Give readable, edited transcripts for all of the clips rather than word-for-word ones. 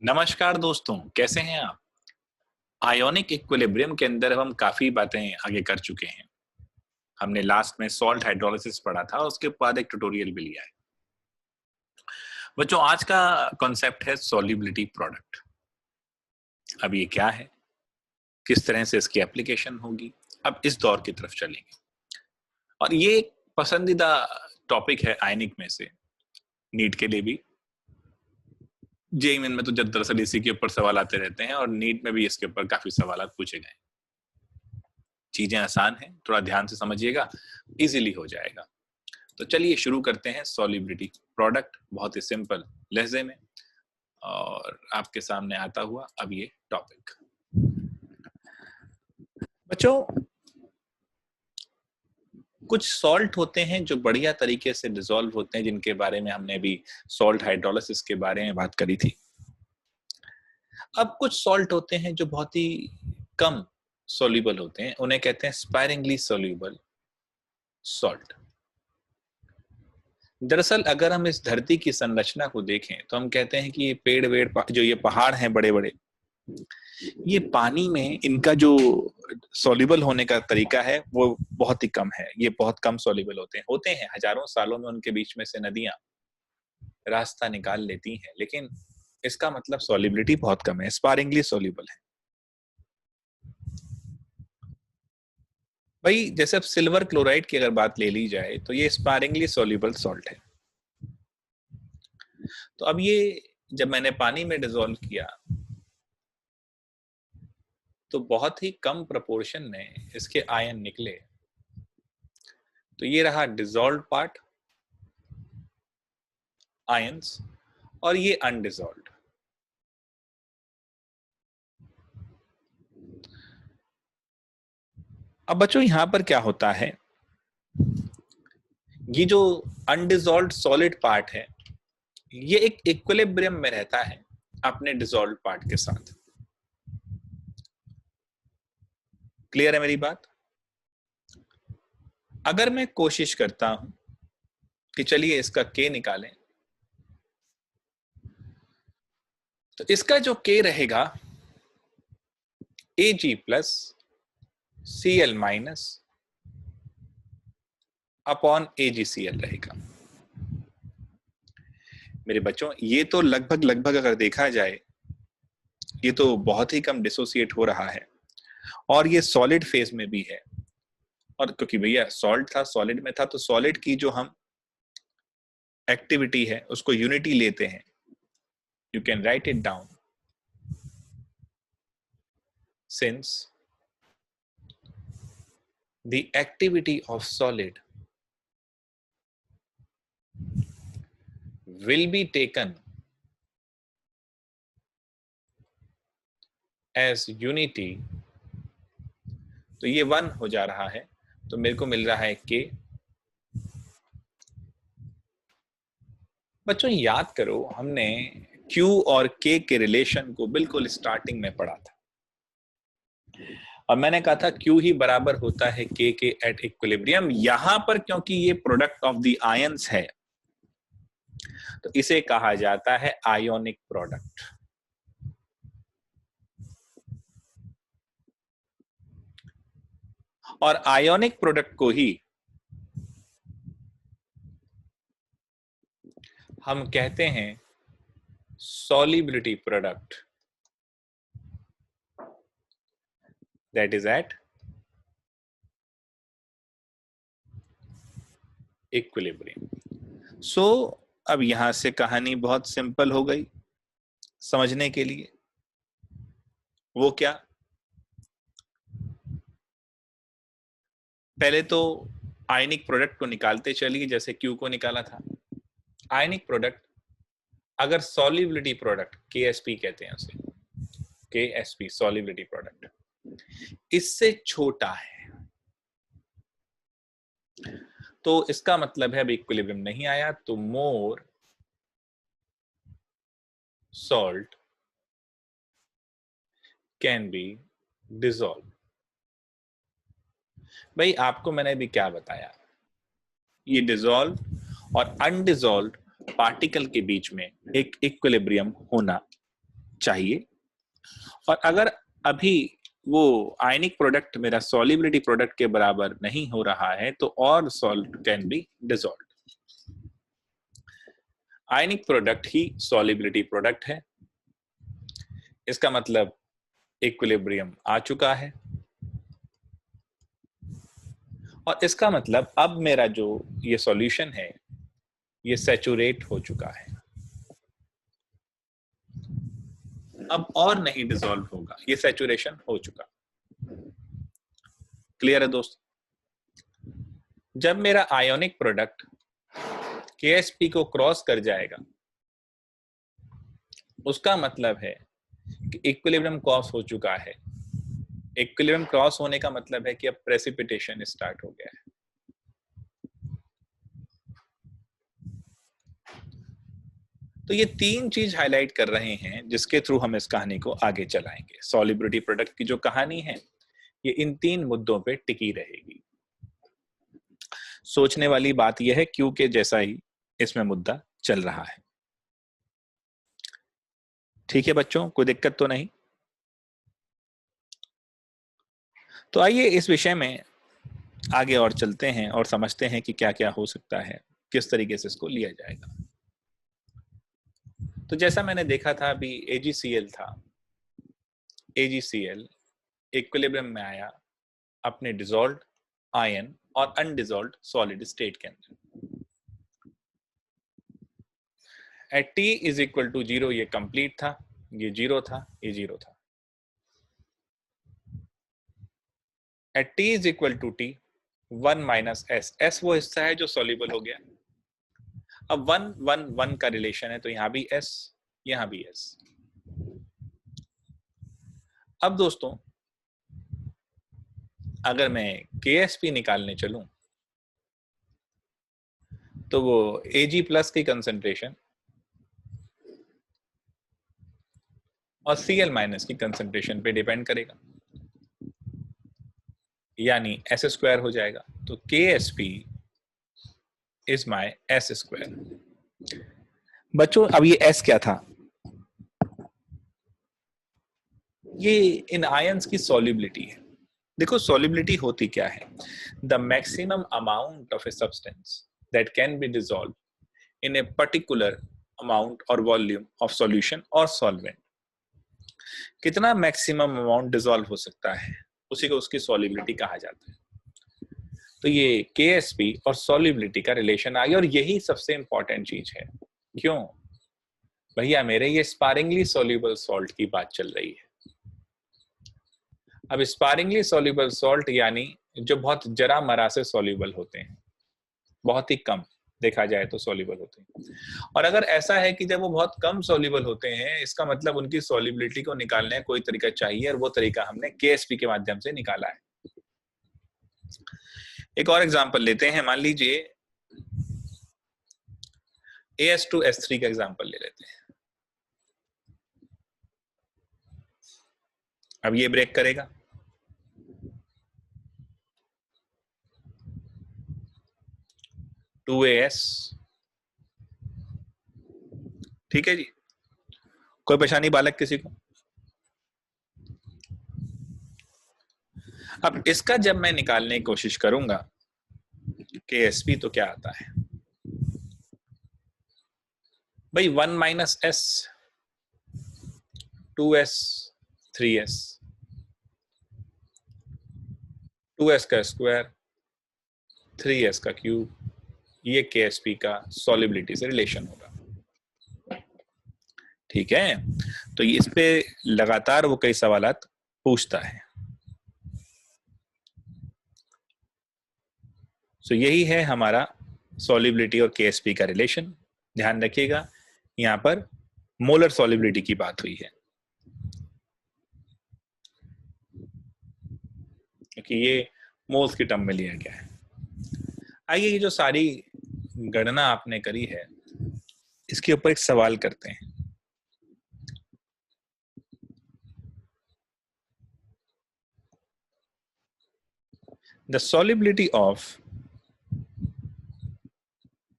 नमस्कार दोस्तों, कैसे हैं आप? आयोनिक इक्विलिब्रियम के अंदर हम काफ़ी बातें आगे कर चुके हैं। हमने लास्ट में सॉल्ट हाइड्रोलिसिस पढ़ा था, उसके बाद एक ट्यूटोरियल भी लिया है। बच्चों, आज का कॉन्सेप्ट है सॉल्युबिलिटी प्रोडक्ट। अब ये क्या है? किस तरह से इसकी एप्लीकेशन होगी? अब इस दौर की तरफ चलेंगे। और ये एक पसंदीदा टॉपिक है आयनिक में से, नीट के लिए भी। जेईई मेन में तो जब दरअसल इसी के ऊपर सवाल आते रहते हैं और नीट में भी इसके ऊपर काफ़ी सवाल पूछे गए। चीजें आसान हैं, थोड़ा ध्यान से समझिएगा, इजीली हो जाएगा। तो चलिए शुरू करते हैं सॉल्युबिलिटी प्रोडक्ट, बहुत ही सिंपल लहजे में। और आपके सामने आता हुआ अब ये टॉपिक। बच्चों, कुछ सॉल्ट होते हैं जो बढ़िया तरीके से डिसॉल्व होते हैं, जिनके बारे में हमने अभी सॉल्ट हाइड्रोलिसिस के बारे में बात करी थी। अब कुछ सॉल्ट होते हैं जो बहुत ही कम सोल्यूबल होते हैं, उन्हें कहते हैं स्पायरिंगली सोल्यूबल सॉल्ट। दरअसल अगर हम इस धरती की संरचना को देखें तो हम कहते हैं कि ये पेड़ वेड़ जो ये पहाड़ हैं बड़े बड़े, ये पानी में इनका जो सॉल्युबल होने का तरीका है वो बहुत ही कम है। ये बहुत कम सॉल्युबल होते हैं हजारों सालों में उनके बीच में से नदियां रास्ता निकाल लेती हैं, लेकिन इसका मतलब सॉल्युबिलिटी बहुत कम है, स्पारिंगली सॉल्युबल है। भाई जैसे अब सिल्वर क्लोराइड की अगर बात ले ली जाए तो ये स्पारिंगली सॉल्युबल सॉल्ट है। तो अब ये जब मैंने पानी में डिसॉल्व किया तो बहुत ही कम प्रोपोर्शन में इसके आयन निकले। तो ये रहा डिसॉल्व्ड पार्ट, आयंस, और ये अनडिसॉल्व्ड। अब बच्चों यहां पर क्या होता है, ये जो अनडिसॉल्व्ड सॉलिड पार्ट है ये एक इक्विलिब्रियम में रहता है अपने डिसॉल्व्ड पार्ट के साथ। क्लियर है मेरी बात? अगर मैं कोशिश करता हूं कि चलिए इसका के निकालें, तो इसका जो के रहेगा Ag plus Cl minus upon AgCl रहेगा। मेरे बच्चों ये तो लगभग अगर देखा जाए ये तो बहुत ही कम डिसोसिएट हो रहा है, और ये सॉलिड फेज में भी है। और क्योंकि भैया सॉल्ट था, सॉलिड में था, तो सॉलिड की जो हम एक्टिविटी है उसको यूनिटी लेते हैं। You can write it down, since the activity of solid will be taken as unity, तो ये 1 हो जा रहा है, तो मेरे को मिल रहा है k। बच्चों याद करो, हमने q और k के रिलेशन को बिल्कुल स्टार्टिंग में पढ़ा था, और मैंने कहा था q ही बराबर होता है k के एट इक्विलिब्रियम। यहां पर क्योंकि ये प्रोडक्ट ऑफ द आयंस है तो इसे कहा जाता है आयोनिक प्रोडक्ट। और आयोनिक प्रोडक्ट को ही हम कहते हैं solubility product that is at equilibrium। सो अब यहां से कहानी बहुत सिंपल हो गई समझने के लिए। वो क्या, पहले तो आयनिक प्रोडक्ट को निकालते चलिए, जैसे Q को निकाला था। आयनिक प्रोडक्ट अगर सॉल्युबिलिटी प्रोडक्ट KSP कहते हैं उसे, KSP सॉल्युबिलिटी प्रोडक्ट, इससे छोटा है तो इसका मतलब है अब इक्विलिब्रियम नहीं आया, तो मोर सॉल्ट कैन बी डिसॉल्व। भाई आपको मैंने अभी क्या बताया, ये डिसॉल्व और अनडिसॉल्व पार्टिकल के बीच में एक इक्विलिब्रियम होना चाहिए, और अगर अभी वो आयनिक प्रोडक्ट मेरा सॉल्युबिलिटी प्रोडक्ट के बराबर नहीं हो रहा है तो और salt can be dissolved. Ionic product he solubility product है, इसका मतलब इक्विलिब्रियम आ चुका है, और इसका मतलब अब मेरा जो ये सॉल्यूशन है ये सैचुरेट हो चुका है, अब और नहीं डिसॉल्व होगा, ये सैचुरेशन हो चुका। क्लियर है दोस्त? जब मेरा आयोनिक प्रोडक्ट KSP को क्रॉस कर जाएगा उसका मतलब है कि इक्विलिब्रियम क्रॉस हो चुका है। इक्विलिब्रियम क्रॉस होने का मतलब है कि अब प्रेसिपिटेशन स्टार्ट हो गया है। तो ये तीन चीज हाईलाइट कर रहे हैं जिसके थ्रू हम इस कहानी को आगे चलाएंगे। सॉल्युबिलिटी प्रोडक्ट की जो कहानी है ये इन तीन मुद्दों पे टिकी रहेगी। सोचने वाली बात यह है क्यों के जैसा ही इसमें मुद्दा चल रहा है। ठीक है बच्चों, कोई दिक्कत तो नहीं? तो आइए इस विषय में आगे और चलते हैं और समझते हैं कि क्या क्या हो सकता है, किस तरीके से इसको लिया जाएगा। तो जैसा मैंने देखा था अभी AgCl था, AgCl इक्विलिब्रियम में आया अपने डिसॉल्व्ड आयन और अनडिसॉल्व्ड सॉलिड स्टेट के अंदर। At T is equal to 0 ये कंप्लीट था, ये 0 था, ये 0 था। At T is equal to T 1 minus S, S वो हिस्सा है जो सॉल्युबल हो गया। अब 1 1 1 का रिलेशन है तो यहां भी S, यहां भी S। अब दोस्तों अगर मैं KSP निकालने चलूं तो वो Ag प्लस की कंसंट्रेशन और Cl माइनस की कंसंट्रेशन पे डिपेंड करेगा, यानी S स्क्वायर हो जाएगा। तो KSP is my S square. बच्चों अब ये S क्या था? ये इन आयंस की सॉल्युबिलिटी है। देखो सॉल्युबिलिटी होती क्या है? The maximum amount of a substance that can be dissolve in a particular amount और वॉल्यूम ऑफ सॉल्यूशन और सॉल्वेंट। कितना मैक्सिमम अमाउंट डिसॉल्व हो सकता है उसी को उसकी सॉल्युबिलिटी कहा जाता है। तो ये KSP और सॉल्युबिलिटी का रिलेशन आ गया, और यही सबसे इंपॉर्टेंट चीज है। क्यों भैया? मेरे ये स्पारिंगली सॉल्युबल सॉल्ट की बात चल रही है। अब स्पारिंगली सॉल्युबल सॉल्ट यानी जो बहुत जरा मरा से सॉल्युबल होते हैं, बहुत ही कम देखा जाए तो सॉल्युबल होते हैं। और अगर ऐसा है कि जब वो बहुत कम सॉल्युबल होते हैं इसका मतलब उनकी सॉल्युबिलिटी को निकालने का कोई तरीका चाहिए, और वो तरीका हमने KSP के माध्यम से निकाला है। एक और एग्जांपल लेते हैं। मान लीजिए AS2S3 का एग्जांपल ले लेते हैं। अब ये ब्रेक करेगा, AS, ठीक है जी। कोई परेशानी बालक किसी को? अब इसका जब मैं निकालने की कोशिश करूंगा KSP तो क्या आता है भाई? 1 minus S, 2S, 3S, 2S का स्क्वायर, 3S का क्यूब, ये KSP का सॉल्युबिलिटी से रिलेशन होगा। ठीक है, तो इस पे लगातार वो कई सवालात पूछता है। सो यही है हमारा सॉल्युबिलिटी और KSP का रिलेशन। ध्यान रखिएगा यहां पर मोलर सॉल्युबिलिटी की बात हुई है, क्योंकि ये मोल्स की टर्म में लिया गया है। आइए ये जो सारी गणना आपने करी है इसके ऊपर एक सवाल करते हैं। The solubility of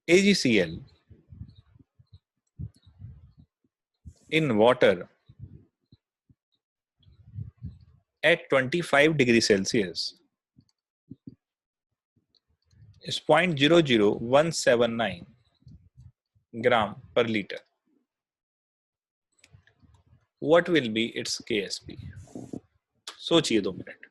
AgCl in water at 25 degree Celsius is 0.00179 gram per liter. What will be its KSP? सोचिए 2 मिनट.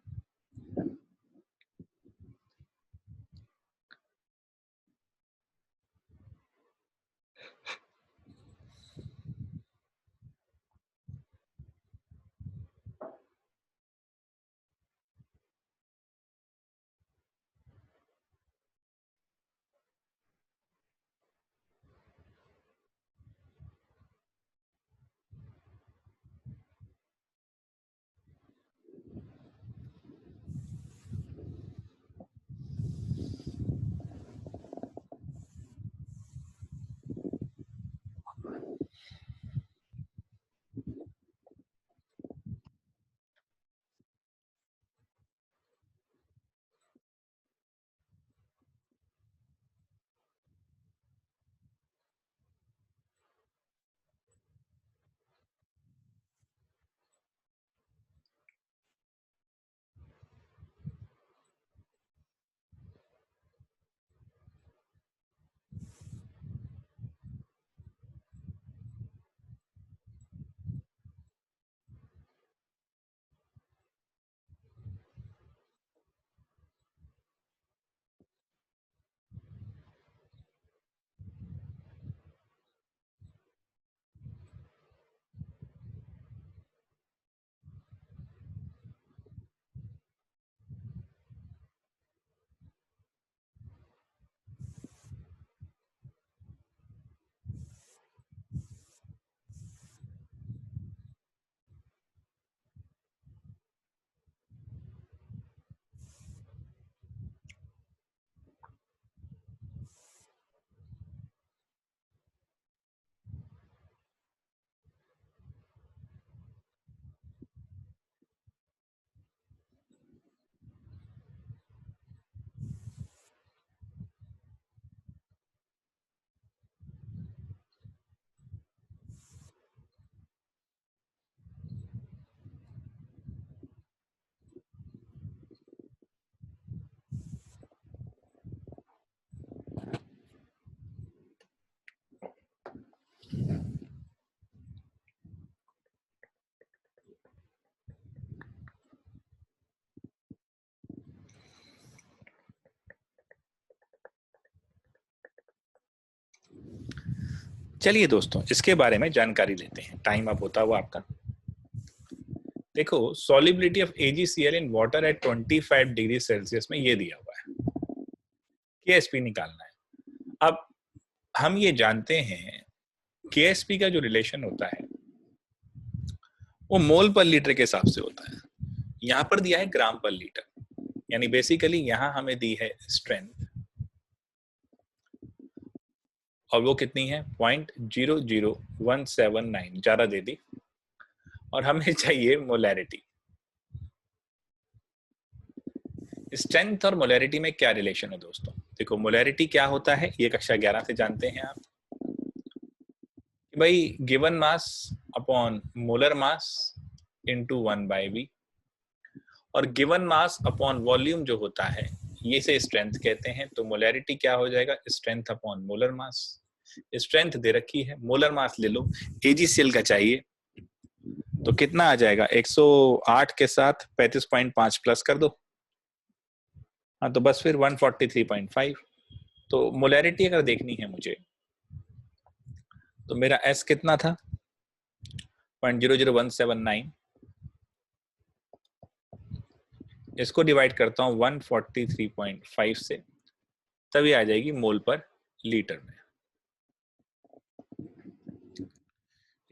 चलिए दोस्तों, इसके बारे में जानकारी लेते हैं. टाइम अप होता हुआ आपका. देखो, solubility of AgCl in water at 25 degree Celsius में ये दिया हुआ है. KSP निकालना है. अब हम ये जानते हैं KSP का जो रिलेशन होता है वो मोल पर लीटर के हिसाब से होता है. यहां पर दिया है ग्राम पर लीटर, यानी बेसिकली यहां हमें दी है स्ट्रेंथ, और वो कितनी है 0.00179, ज्यादा दे दी. और हमें चाहिए मोलैरिटी. स्ट्रेंथ और मोलैरिटी में क्या रिलेशन है दोस्तों? देखो, मोलैरिटी क्या होता है ये कक्षा 11 से जानते हैं आप कि भाई given mass upon molar mass into 1/V, और गिवन मास अपॉन वॉल्यूम जो होता है ये से स्ट्रेंथ कहते हैं. तो मोलैरिटी क्या हो जाएगा? Strength upon molar mass. Strength दे रखी है, मोलर मास ले लो. AgCl का चाहिए तो कितना आ जाएगा? 108 के साथ 35.5 प्लस कर दो. हाँ, तो बस फिर 143.5. तो मोलैरिटी अगर देखनी है मुझे तो मेरा S कितना था? 0.00179. इसको डिवाइड करता हूँ 143.5 से, तभी आ जाएगी मोल पर लीटर में.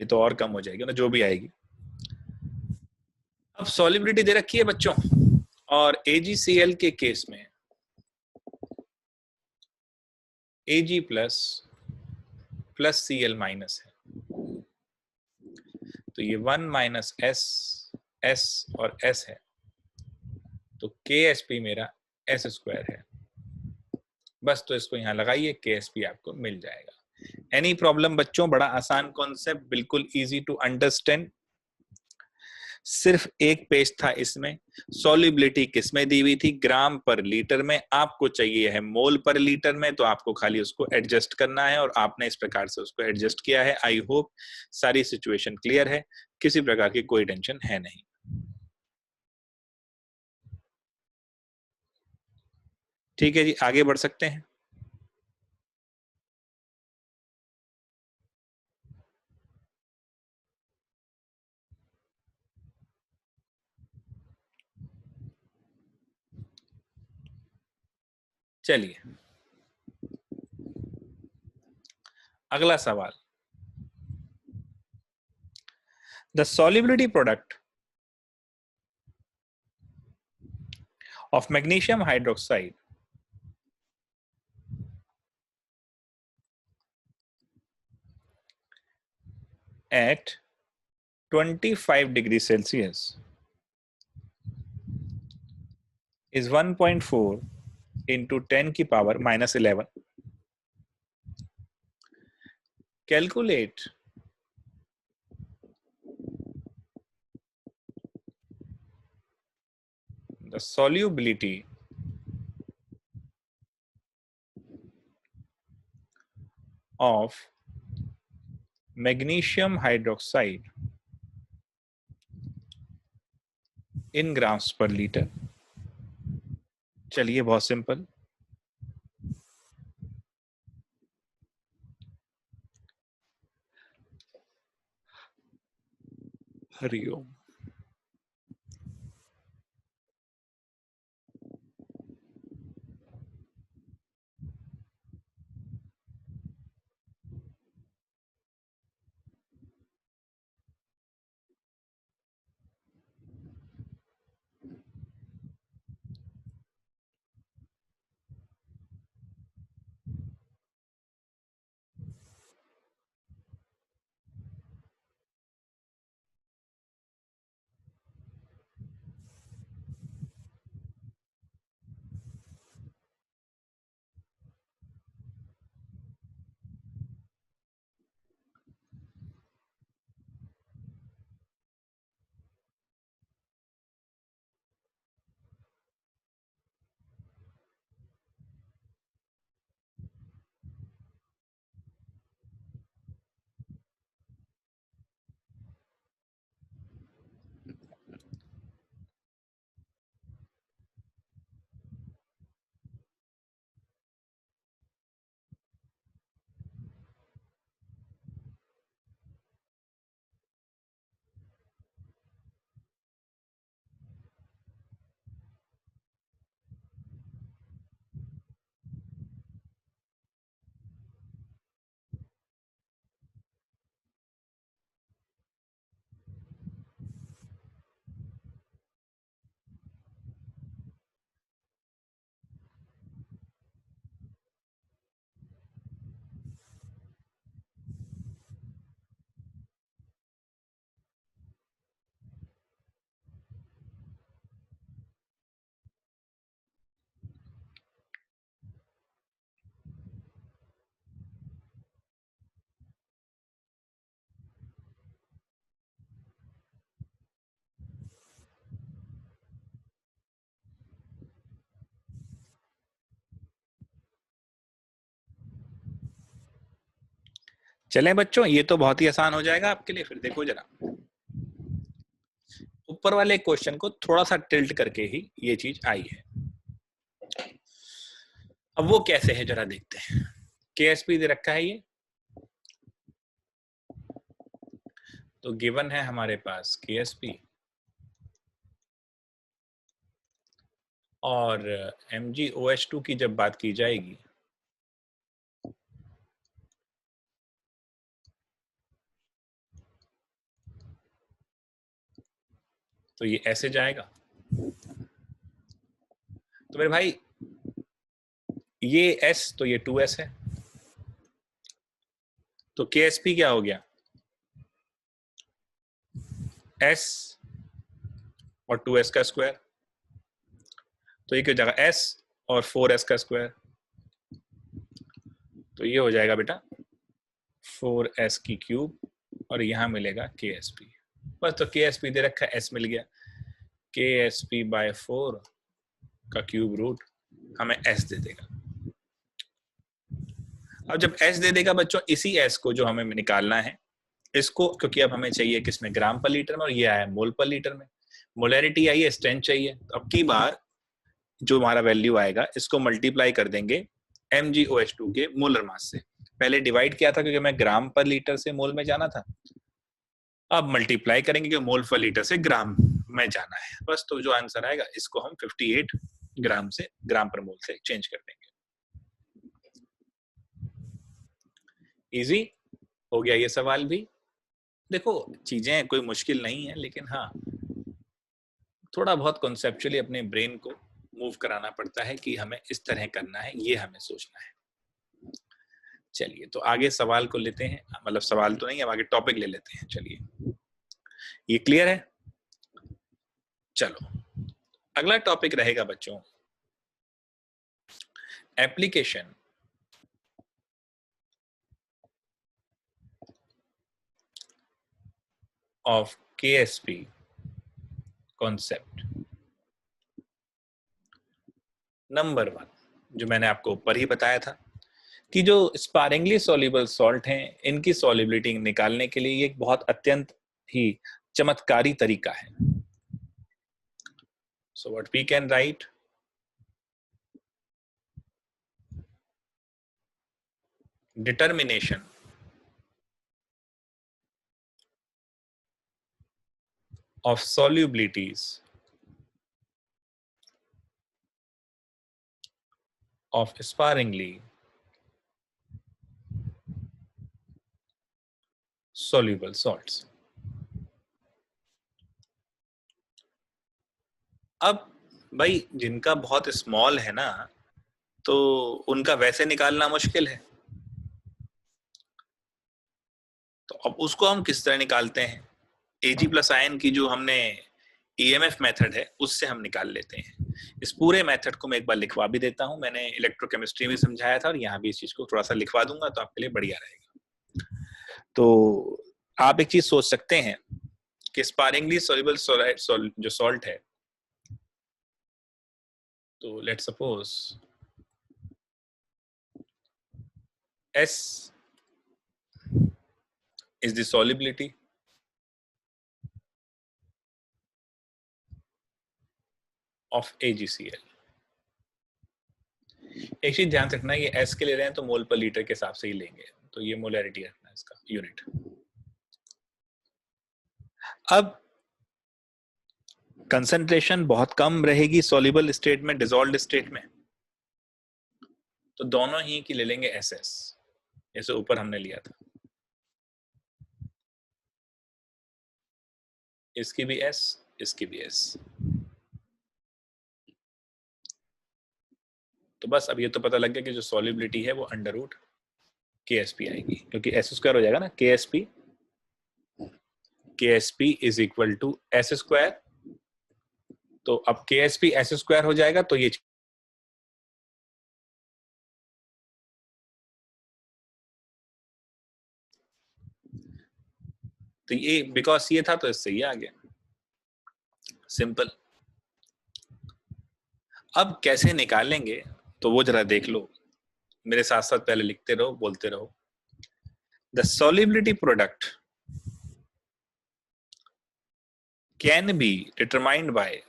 ये तो और कम हो जाएगी ना, जो भी आएगी. अब सॉल्युबिलिटी दे रखी है बच्चों, और AgCl के केस में Ag प्लस Cl माइनस है, तो ये 1 माइनस S और S है, तो KSP मेरा S स्क्वायर है. बस तो इसको यहाँ लगाइए, KSP आपको मिल जाएगा. एनी प्रॉब्लम बच्चों? बड़ा आसान कॉन्सेप्ट, बिल्कुल इजी टू अंडरस्टैंड. सिर्फ एक पेज था इसमें। सॉल्युबिलिटी किस में दी हुई थी? ग्राम पर लीटर में। आपको चाहिए है मोल पर लीटर में, तो आपको खाली उसको एडजस्ट करना है और आपने इस प्रकार से उसको एडजस्ट किया है। आई होप सारी सिचुएशन क्लियर है, किसी प्रकार की कोई टेंशन है नहीं। ठीक है जी, आगे बढ़ सकते हैं। चलिए अगला सवाल। The solubility product of magnesium hydroxide at 25 degrees Celsius is 1.4 into 10 की power minus 11. Calculate the solubility of magnesium hydroxide in grams per liter. चलिए बहुत सिंपल। हरिओम। चलें बच्चों, ये तो बहुत ही आसान हो जाएगा आपके लिए। फिर देखो जरा, ऊपर वाले क्वेश्चन को थोड़ा सा टिल्ट करके ही ये चीज आई है। अब वो कैसे है जरा देखते हैं। केएसपी दे रखा है ये, तो गिवन है हमारे पास केएसपी और MgOH2 की जब बात की जाएगी तो ये ऐसे जाएगा। तो मेरे भाई ये S तो ये 2S है, तो KSP क्या हो गया? S और 2S का स्क्वायर, तो ये क्या हो जाएगा? S और 4S का स्क्वायर, तो ये हो जाएगा बेटा 4S की क्यूब और यहां मिलेगा KSP। बस तो KSP दे रखा है, S मिल गया, KSP/4 का क्यूब रूट हमें S दे देगा। अब जब S दे देगा बच्चों, इसी S को जो हमें निकालना है, इसको क्योंकि अब हमें चाहिए किसमें, ग्राम पर लीटर में, और ये आया मोल पर लीटर में, मोलैरिटी आई है, स्ट्रेंथ चाहिए। तो अब की बार जो हमारा वैल्यू आएगा इसको मल्टीप्लाई कर देंगे MgOH2 के मोलर मास से। पहले डिवाइड किया था क्योंकि मैं ग्राम पर लीटर से मोल में जाना था, अब मल्टीप्लाई करेंगे कि मोल पर लीटर से ग्राम में जाना है। बस तो जो आंसर आएगा इसको हम 58 ग्राम से ग्राम पर मोल से चेंज कर देंगे। इजी हो गया ये सवाल भी। देखो चीजें कोई मुश्किल नहीं है, लेकिन हाँ थोड़ा बहुत कॉन्सेप्चुअली अपने ब्रेन को मूव कराना पड़ता है कि हमें इस तरह करना है, ये हमें सोचना है। चलिए तो आगे सवाल को लेते हैं, मतलब सवाल तो नहीं, अब आगे टॉपिक ले लेते हैं। चलिए ये क्लियर है। चलो अगला टॉपिक रहेगा बच्चों application of KSP concept. Number 1, जो मैंने आपको ऊपर ही बताया था कि जो स्पारिंगली सॉल्युबल सॉल्ट हैं, इनकी सॉल्युबिलिटी निकालने के लिए ये एक बहुत अत्यंत ही चमत्कारी तरीका है। So what we can write, determination of solubilities of sparingly soluble salts। अब भाई जिनका बहुत स्मॉल है ना, तो उनका वैसे निकालना मुश्किल है, तो अब उसको हम किस तरह निकालते हैं, Ag+ion की जो हमने EMF मेथड है उससे हम निकाल लेते हैं। इस पूरे मेथड को मैं एक बार लिखवा भी देता हूं, मैंने इलेक्ट्रोकेमिस्ट्री में समझाया था और यहाँ भी इस चीज को थोड़ा सा लिखवा दूंगा तो आपके लिए बढ़िया रहेगा। तो आप एक चीज सोच सकते हैं कि स्पारिंगली सॉल्युबल जो सॉल्ट है, तो let's suppose S is the solubility of AgCl। एक चीज ध्यान रखना, ये S के ले रहे हैं तो मोल पर लीटर के हिसाब से ही लेंगे, तो ये मोलैरिटी रखना है इसका यूनिट। अब कंसंट्रेशन बहुत कम रहेगी सॉल्युबल स्टेट में, डिसॉल्व्ड स्टेट में, तो दोनों ही की ले लेंगे SS, जैसे ऊपर हमने लिया था, इसकी भी S, इसकी भी S। तो बस अब ये तो पता लग गया कि जो सॉल्युबिलिटी है वो अंडर रूट KSP आएगी, क्योंकि S² हो जाएगा ना, KSP is equal to S²। तो अब KSP S² हो जाएगा, तो ये बिकॉज ये था तो इससे ये आ गया, सिंपल। अब कैसे निकालेंगे तो वो जरा देख लो, मेरे साथ साथ पहले लिखते रहो, बोलते रहो। The solubility product can be determined by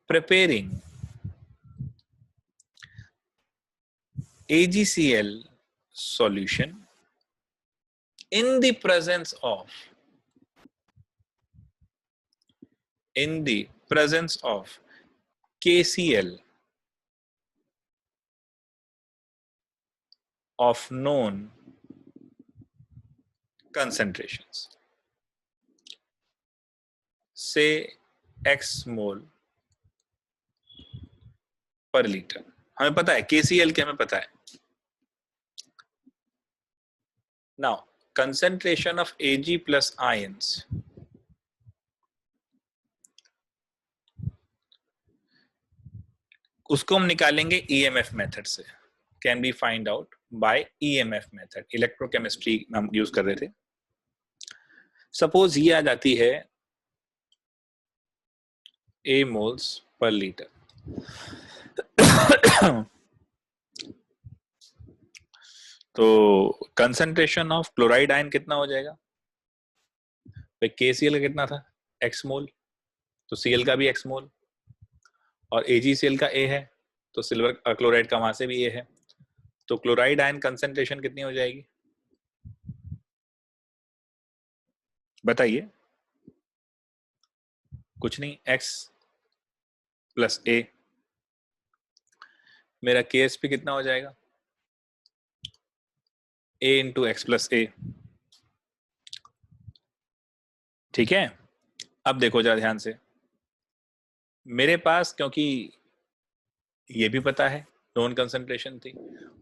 preparing AgCl solution in the presence of KCl of known concentrations, say X mole पर लीटर। हमें पता है KCl के, हमें पता है। Now concentration of Ag plus ions उसको हम निकालेंगे EMF मेथड से, can be find out by EMF method, electrochemistry हम यूज कर रहे थे। सपोज ये आ जाती है A moles per liter. तो कंसंट्रेशन ऑफ क्लोराइड आयन कितना हो जाएगा भाई? KCl का कितना था? x मोल, तो Cl का भी x मोल, और AgCl का A है, तो सिल्वर क्लोराइड का वहां से भी A है, तो क्लोराइड आयन कंसंट्रेशन कितनी हो जाएगी बताइए? कुछ नहीं, x प्लस A। मेरा KSP कितना हो जाएगा? A into x plus A। ठीक है, अब देखो जरा ध्यान से, मेरे पास क्योंकि ये भी पता है नोन कंसंट्रेशन थी,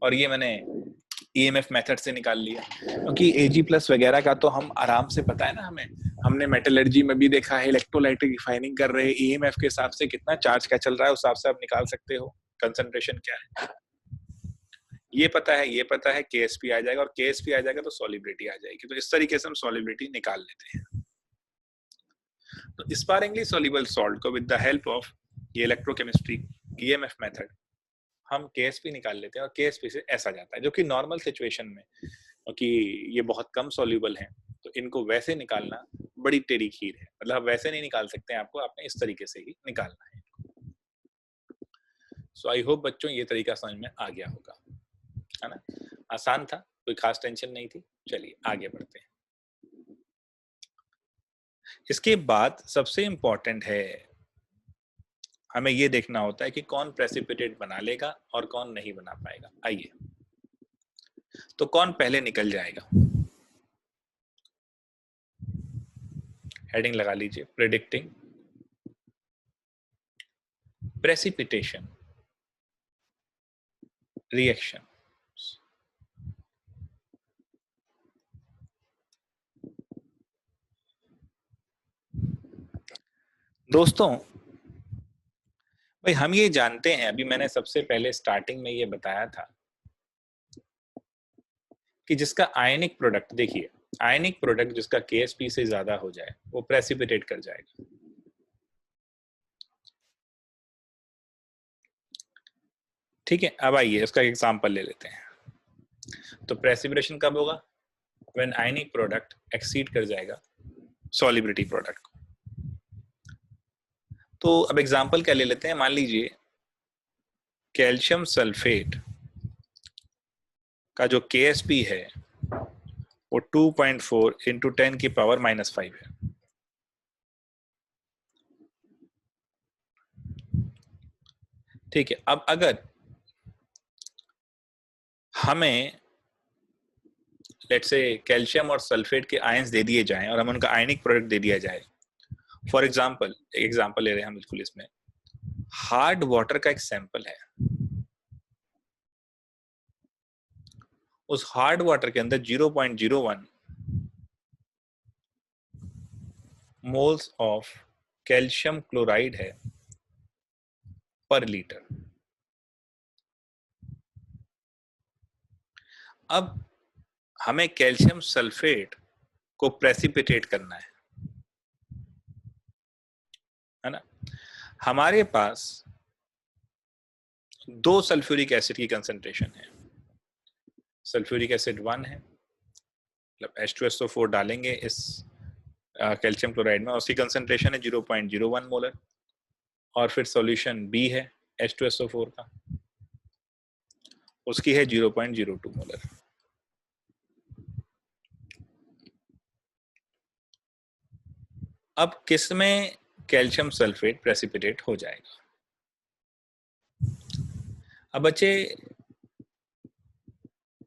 और ये मैंने ईएमएफ मेथड से निकाल लिया, क्योंकि Ag प्लस वगैरह का तो हम आराम से पता है ना हमें, हमने मेटलर्जी में भी देखा है, इलेक्ट्रोलाइटिक रिफाइनिंग कर रहे हैं, ईएमएफ के हिसाब से कितना चार्ज क्या चल रहा है उस हिसाब से आप निकाल सकते हो कंसंट्रेशन क्या है। ये पता है, ये पता है, KSP आ जाएगा, और KSP आ जाएगा तो सॉलिबिलिटी आ जाएगी। तो इस तरीके से हम सॉलिबिलिटी निकाल लेते हैं। तो स्पारिंगली सॉल्युबल सॉल्ट को विद द हेल्प ऑफ ये इलेक्ट्रोकेमिस्ट्री ईएमएफ मेथड हम KSP निकाल लेते हैं, और KSP से ऐसा जाता है, जो कि नॉर्मल सिचुएशन में, क्योंकि ये बहुत कम सॉल्युबल हैं, तो इनको वैसे निकालना बड़ी टेढ़ी खीर है, मतलब वैसे नहीं निकाल सकते हैं, आपको आपने इस तरीके से ही निकालना है। सो आई होप बच्चों ये तरीका समझ में आ गया होगा, है ना? आसान था, कोई खास टेंशन नहीं थी। चलिए आगे बढ़ते हैं। इसके बाद सबसे इंपॉर्टेंट है, हमें ये देखना होता है कि कौन प्रेसिपिटेट बना लेगा और कौन नहीं बना पाएगा। आइए, तो कौन पहले निकल जाएगा? हेडिंग लगा लीजिए, प्रेडिक्टिंग प्रेसिपिटेशन रिएक्शन। दोस्तों भाई हम ये जानते हैं, अभी मैंने सबसे पहले स्टार्टिंग में ये बताया था कि जिसका आयनिक प्रोडक्ट, देखिए आयनिक प्रोडक्ट जिसका KSP से ज्यादा हो जाए वो प्रेसिपिटेट कर जाएगा। ठीक है, अब आइए इसका एग्जांपल ले लेते हैं। तो प्रेसिपिटेशन कब होगा? व्हेन आयनिक प्रोडक्ट एक्सीड कर जाएगा सॉलिबिलिटी प्रोडक्ट को। तो अब एग्जांपल क्या ले लेते हैं, मान लीजिए कैल्शियम सल्फेट का जो KSP है वो 2.4 इंटू 10 की पावर -5 है। ठीक है, अब अगर हमें लेट्स से कैल्शियम और सल्फेट के आयंस दे दिए जाएं और हमें उनका आयनिक प्रोडक्ट दे दिया जाए, फॉर एग्जांपल एग्जांपल ले रहे हैं हम बिल्कुल, इसमें हार्ड वाटर का एक सैंपल है, उस हार्ड वाटर के अंदर 0.01 मोल्स ऑफ कैल्शियम क्लोराइड है पर लीटर। अब हमें कैल्शियम सल्फेट को प्रेसिपिटेट करना है ना? हमारे पास दो सल्फ्यूरिक एसिड की कंसंट्रेशन है, सल्फ्यूरिक एसिड 1 है, मतलब H2SO4 डालेंगे इस कैल्शियम क्लोराइड में, उसकी कंसंट्रेशन है 0.01 मोलर, और फिर सॉल्यूशन B है H2SO4 का, उसकी है 0.02 मोलर। अब किस में कैल्शियम सल्फेट प्रेसिपिटेट हो जाएगा? अब बच्चे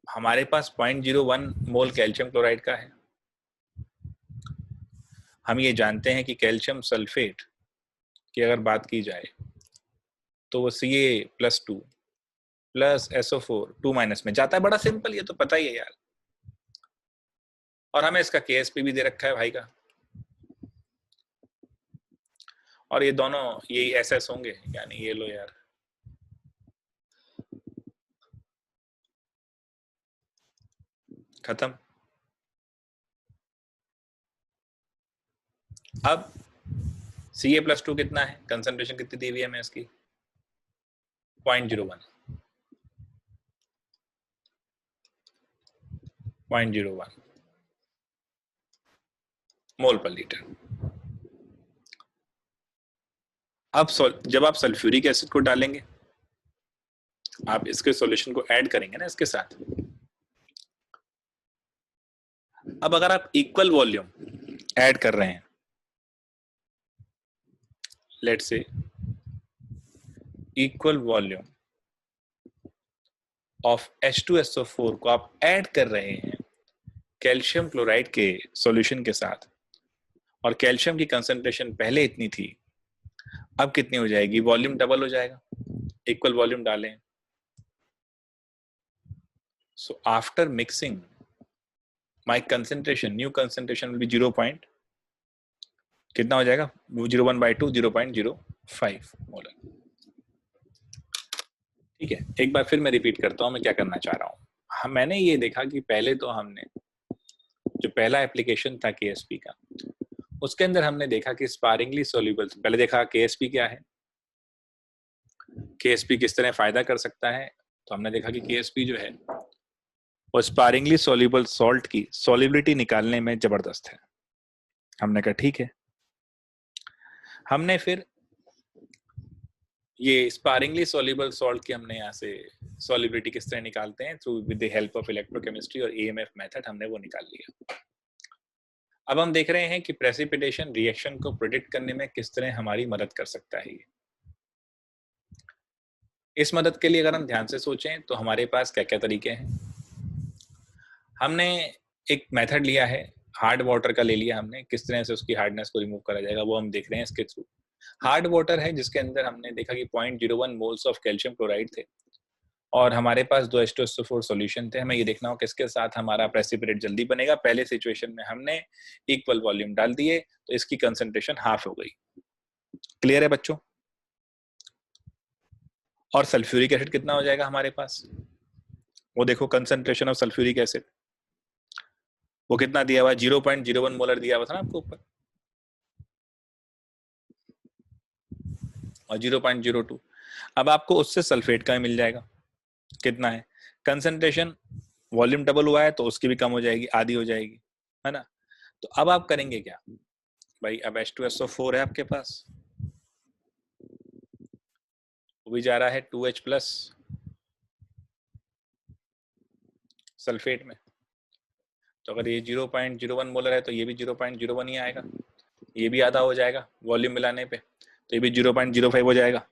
हमारे पास 0.01 मोल कैल्शियम क्लोराइड का है, हम ये जानते हैं कि कैल्शियम सल्फेट की अगर बात की जाए तो वो Ca+2 प्लस SO4 2- में जाता है। बड़ा सिंपल, ये तो पता ही है यार, और हमें इसका KSP भी दे रखा है भाई का, और ये दोनों यही SS होंगे, यानी ये लो यार, खत्म। अब Ca+2 कितना है, कंसंट्रेशन कितनी दी हुई है हमें इसकी, 0.01 मोल पर लीटर। अब जब आप सल्फ्यूरिक एसिड को डालेंगे, आप इसके सॉल्यूशन को ऐड करेंगे ना इसके साथ। अब अगर आप इक्वल वॉल्यूम ऐड कर रहे हैं, let's say equal volume of H2SO4 को आप ऐड कर रहे हैं कैल्शियम क्लोराइड के सॉल्यूशन के साथ, और कैल्शियम की कंसंट्रेशन पहले इतनी थी, अब कितनी हो जाएगी, वॉल्यूम डबल हो जाएगा, इक्वल वॉल्यूम डालें। So after mixing my concentration, new concentration will be 0. कितना हो जाएगा, 0.1/2, 0.05 मोलर। ठीक है, एक बार फिर मैं रिपीट करता हूं मैं क्या करना चाह रहा हूं। मैंने ये देखा कि पहले तो हमने जो पहला एप्लीकेशन था KSP का, उसके अंदर हमने देखा कि स्पारिंगली सोल्यूबल, पहले देखा KSP क्या है, KSP किस तरह फायदा कर सकता है। तो हमने देखा कि KSP जो है वो स्पारिंगली सोल्यूबल सॉल्ट की सॉल्युबिलिटी निकालने में जबरदस्त है। हमने कहा ठीक है। हमने फिर ये स्पारिंगली सोल्यूबल सॉल्ट की हमने यहाँ से सॉल्युबिलिटी किस तरह निकालते हैं, through with the help of electrochemistry और EMF मेथड, हमने वो निकाल लिया। अब हम देख रहे हैं कि प्रेसिपिटेशन रिएक्शन को प्रेडिक्ट करने में किस तरह हमारी मदद कर सकता है। इस मदद के लिए अगर हम ध्यान से सोचें तो हमारे पास क्या क्या तरीके हैं। हमने एक मेथड लिया है, हार्ड वाटर का ले लिया हमने, किस तरह से उसकी हार्डनेस को रिमूव करा जाएगा वो हम देख रहे हैं इसके थ्रू। हार्ड वाटर है जिसके अंदर हमने देखा कि 0.01 मोल्स ऑफ कैल्शियम क्लोराइड थे, और हमारे पास 2 H2SO4 सॉल्यूशन थे। हमें ये देखना हो किसके साथ हमारा प्रेसिपिटेट जल्दी बनेगा। पहले सिचुएशन में हमने इक्वल वॉल्यूम डाल दिए तो इसकी कंसंट्रेशन हाफ हो गई। क्लियर है बच्चों? और सल्फ्यूरिक एसिड कितना हो जाएगा हमारे पास, वो देखो कंसंट्रेशन ऑफ सल्फ्यूरिक एसिड वो कितना दिया हुआ है, 0.01 मोलर दिया हुआ था ना आपको ऊपर, और 0.02। अब आपको उससे सल्फेट का मिल जाएगा, कितना है कंसंट्रेशन, वॉल्यूम डबल हुआ है तो उसकी भी कम हो जाएगी, आधी हो जाएगी, है ना। तो अब आप करेंगे क्या भाई, अब H2SO4 है आपके पास, वो भी जा रहा है 2H+ सल्फेट में। तो अगर ये 0.01 मोलर है तो ये भी 0.01 ही आएगा, ये भी आधा हो जाएगा वॉल्यूम मिलाने पे, तो ये भी 0.05 हो जाएगा,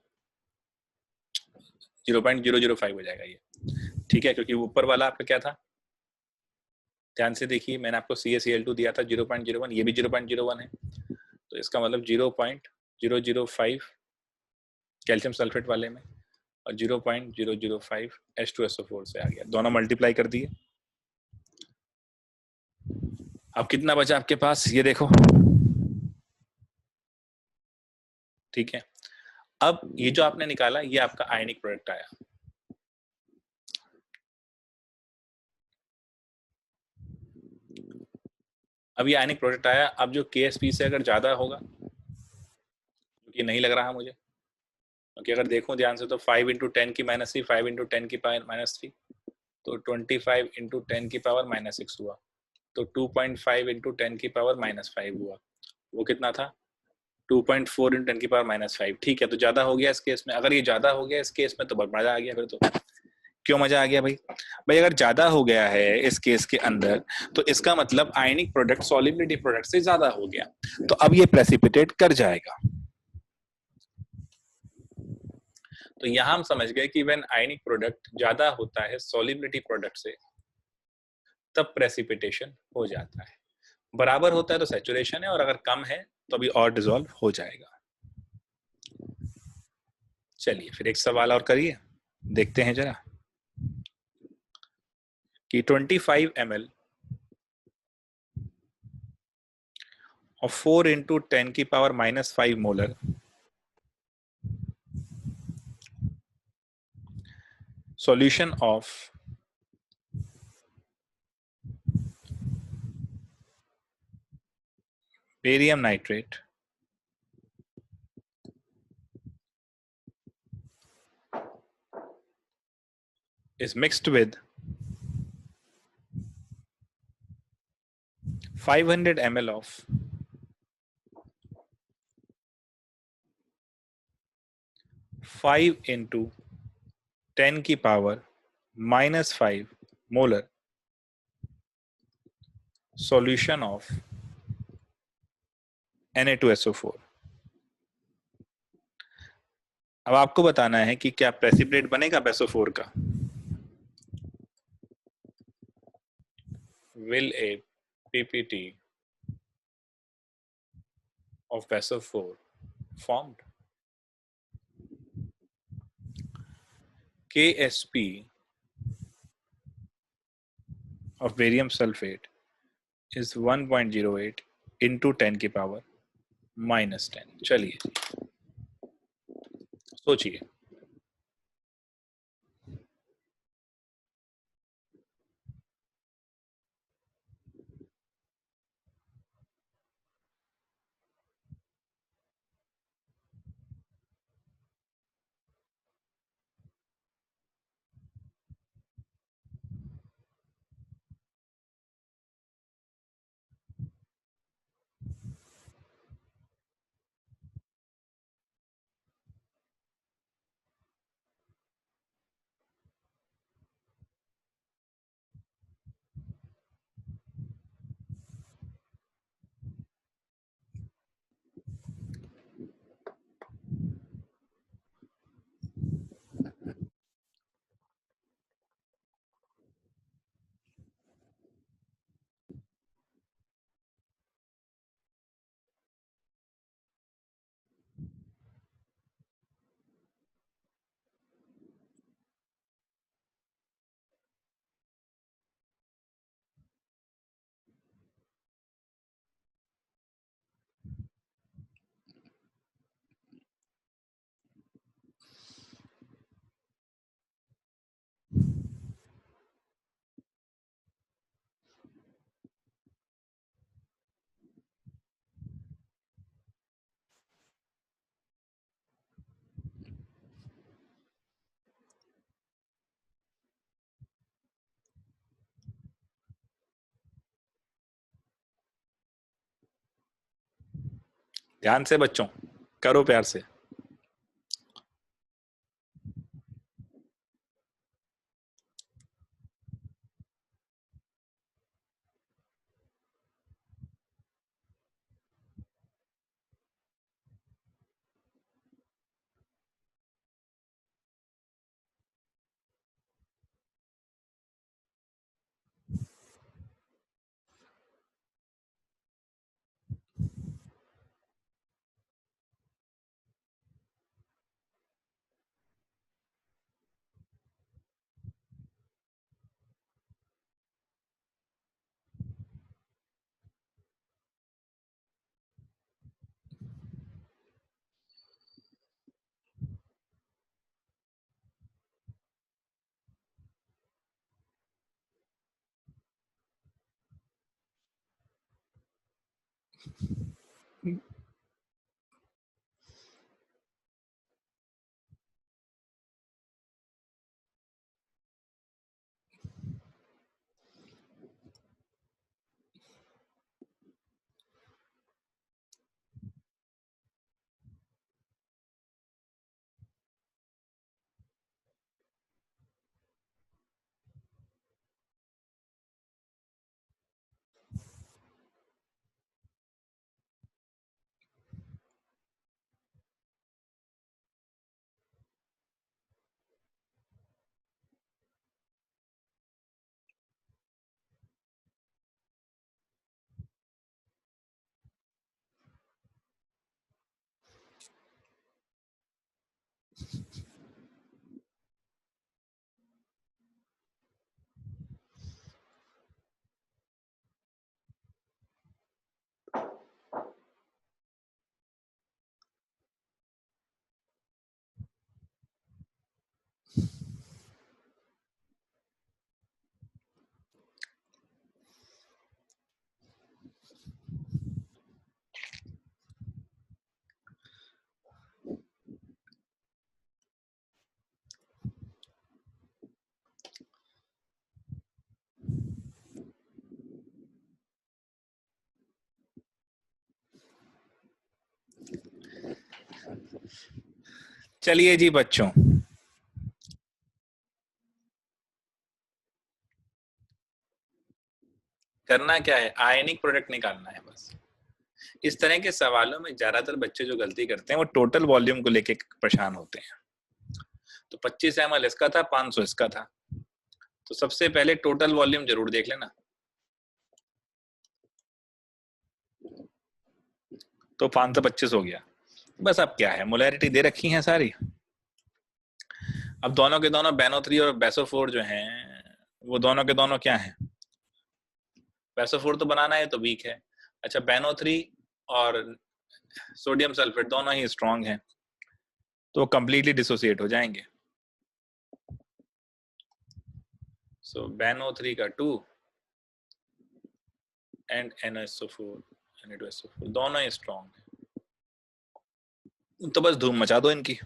0.005 हो जाएगा ये। ठीक है, क्योंकि ऊपर वाला आपका क्या था, ध्यान से देखिए, मैंने आपको CaCl2 दिया था 0.01, ये भी 0.01 है, तो इसका मतलब 0.005 कैल्शियम सल्फेट वाले में, और 0.005 H2SO4 से आ गया, दोनों मल्टीप्लाई कर दिए। अब कितना बचा आपके पास ये देखो, ठीक है। अब ये जो आपने निकाला ये आपका आयनिक प्रोडक्ट आया। अब ये आयनिक प्रोडक्ट आया, अब जो KSP से अगर ज्यादा होगा, ये नहीं लग रहा मुझे, क्योंकि अगर देखो ध्यान से तो 5 × 10 की -3, 5 × 10 की -3, तो 25 × 10 की पावर -6 हुआ, तो 2.5 × 10 की पावर -5 हुआ, वो कितना था 2.4 × 10 की पावर -5। ठीक है, तो ज्यादा हो गया इस केस में। अगर ये ज्यादा हो गया इस केस में तो बहुत मजा आ गया फिर तो। क्यों मजा आ गया भाई? भाई अगर ज्यादा हो गया है इस केस के अंदर तो इसका मतलब आयनिक प्रोडक्ट सॉल्युबिलिटी प्रोडक्ट से ज्यादा हो गया, तो अब ये प्रेसिपिटेट कर जाएगा। तो यहां हम समझ गए कि व्हेन आयनिक प्रोडक्ट ज्यादा होता है सॉल्युबिलिटी प्रोडक्ट से तब प्रेसिपिटेशन हो जाता है, बराबर होता है तो सैचुरेशन है, और अगर कम है तो अभी और डिसॉल्व हो जाएगा। चलिए फिर एक सवाल और करिए, देखते हैं जरा कि 25 ml और 4 × 10 की power -5 molar solution of barium nitrate is mixed with 500 ml of 5 into 10 की power -5 molar solution of Na2SO4। अब आपको बताना है कि क्या प्रेसिपिटेट बनेगा बेसो4 का। Will a PPT of beso4 formed? KSP of barium sulfate is 1.08 into 10 की पावर -10। चलिए सोचिए। ध्यान से बच्चों, करो प्यार से। चलिए जी बच्चों, करना क्या है, आयनिक प्रोडक्ट निकालना है बस। इस तरह के सवालों में ज्यादातर बच्चे जो गलती करते हैं वो टोटल वॉल्यूम को लेके परेशान होते हैं। तो 25 ml इसका था, 500 इसका था, तो सबसे पहले टोटल वॉल्यूम जरूर देख लेना। तो 525 हो गया। बस अब क्या है, मोलैरिटी दे रखी है सारी। अब दोनों के दोनों बेनो3 और बेसो4 जो हैं, वो दोनों के दोनों क्या हैं, बेसो4 तो बनाना है तो वीक है। अच्छा, बेनो3 और सोडियम सल्फेट दोनों ही स्ट्रांग हैं, तो कंप्लीटली डिसोसिएट हो जाएंगे। सो बेनो3 का 2 एंड NaSO4 Na2SO4 दोनों ही स्ट्रांग है, तो बस धूम मचा दो इनकी।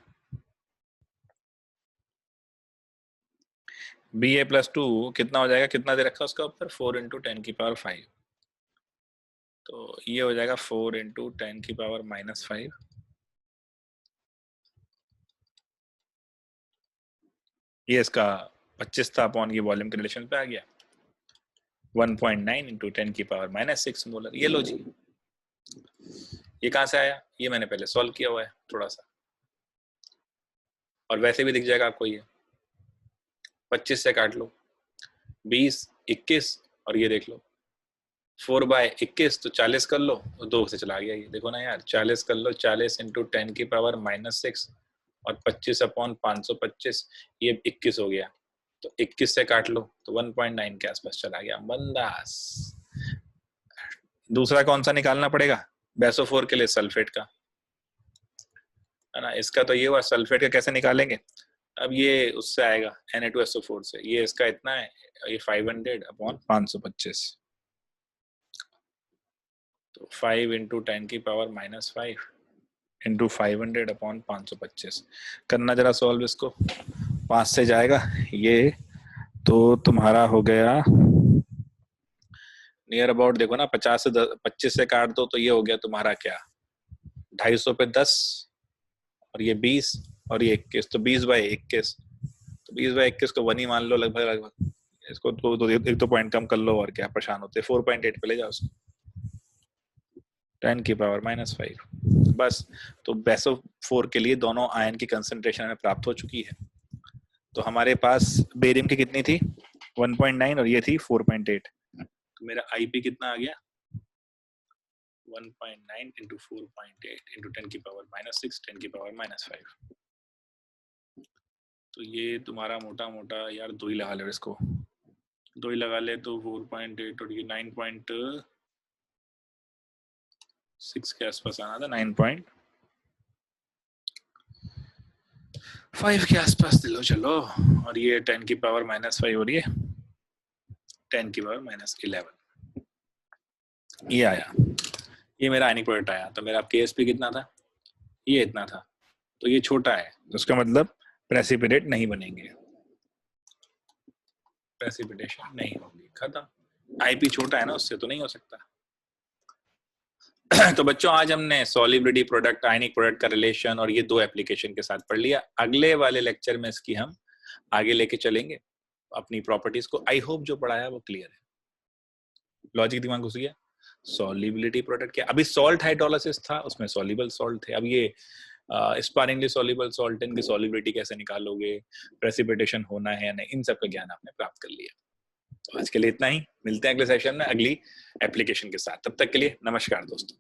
Ba+2 कितना हो जाएगा, कितना दे रखा उसका ऊपर, 4 × 10⁵, तो ये हो जाएगा 4 × 10⁻⁻5। ये इसका 25 था अपॉन ये वॉल्यूम के रिलेशन पे आ गया, 1.9 × 10⁻⁻6 मोलर। ये लो जी, ये कहां से आया, ये मैंने पहले सॉल्व किया हुआ है थोड़ा सा, और वैसे भी दिख जाएगा आपको। ये 25 से काट लो, 20, 21 और ये देख लो 4/21, तो 40 कर लो, 2 से चला गया ये, देखो ना यार, 40 कर लो, 40 × 10⁻⁻6 और 25/525, ये 21 हो गया, तो 21 से काट लो तो 1.9 के आसपास चला गया बंदास। दूसरा कौन सा निकालना पड़ेगा, बेसो4 के लिए सल्फेट का, है ना। इसका तो ये हुआ, सल्फेट का कैसे निकालेंगे, अब ये उससे आएगा Na2SO4 से, ये इसका इतना है, ये 500/525, तो 5 × 10⁻⁻5 × 500/525 करना जरा सॉल्व इसको, 5 से जाएगा ये, तो तुम्हारा हो गया नियर अबाउट, देखो ना 50 से 25 से काट दो तो ये हो गया तुम्हारा क्या, 250 पे 10 और ये 20 और ये 21, तो 20/21, तो 20/21 को 1 ही मान लो लगभग लगभग, इसको तो एक तो पॉइंट कम कर लो, और क्या परेशान होते, 4.8 पे ले जाओ उसको, 10⁻⁻5 बस। तो बेसो4 के लिए दोनों आयन की कंसंट्रेशन हमें प्राप्त हो चुकी है। तो हमारे पास बेरियम की कितनी थी, 1.9 और ये थी 4.8, तो मेरा IP कितना आ गया, 1.9 × 4.8 × 10⁻⁻6 10⁻⁻5, तो ये तुम्हारा मोटा मोटा यार 2 ही लगा ले इसको, 2 ही लगा ले तो 4.8 और ये 9.6 के आसपास आना था, 9.5 के आसपास दिलो चलो, और ये 10⁻⁻5 और ये 10⁻⁻11, ये आया, ये मेरा आयनिक प्रोडक्ट आया। तो मेरा KSP कितना था, ये इतना था, तो ये छोटा है, तो उसका मतलब प्रेसिपिटेट नहीं बनेंगे, प्रेसिपिटेशन नहीं होगी, खत्म। IP छोटा है ना, उससे तो नहीं हो सकता। तो बच्चों आज हमने सॉल्युबिलिटी प्रोडक्ट, आयनिक प्रोडक्ट का रिलेशन और ये 2 एप्लीकेशन के साथ पढ़ लिया। अगले वाले लेक्चर में इसकी हम आगे लेके चलेंगे अपनी प्रॉपर्टीज को। आई होप जो पढ़ाया वो क्लियर है, लॉजिक दिमाग घुस गया। सॉल्युबिलिटी प्रोडक्ट क्या, अभी सॉल्ट हाइड्रोलिसिस था, उसमें सॉल्युबल सॉल्ट थे, अब ये स्पारिंगली सॉल्युबल सॉल्ट, इनकी सॉल्युबिलिटी कैसे निकालोगे, प्रेसिपिटेशन होना है या नहीं, इन सब का ज्ञान आपने प्राप्त कर लिया। तो आज के लिए इतना ही, मिलते हैं अगले सेशन में अगली एप्लीकेशन के साथ, तब तक के लिए नमस्कार दोस्तों।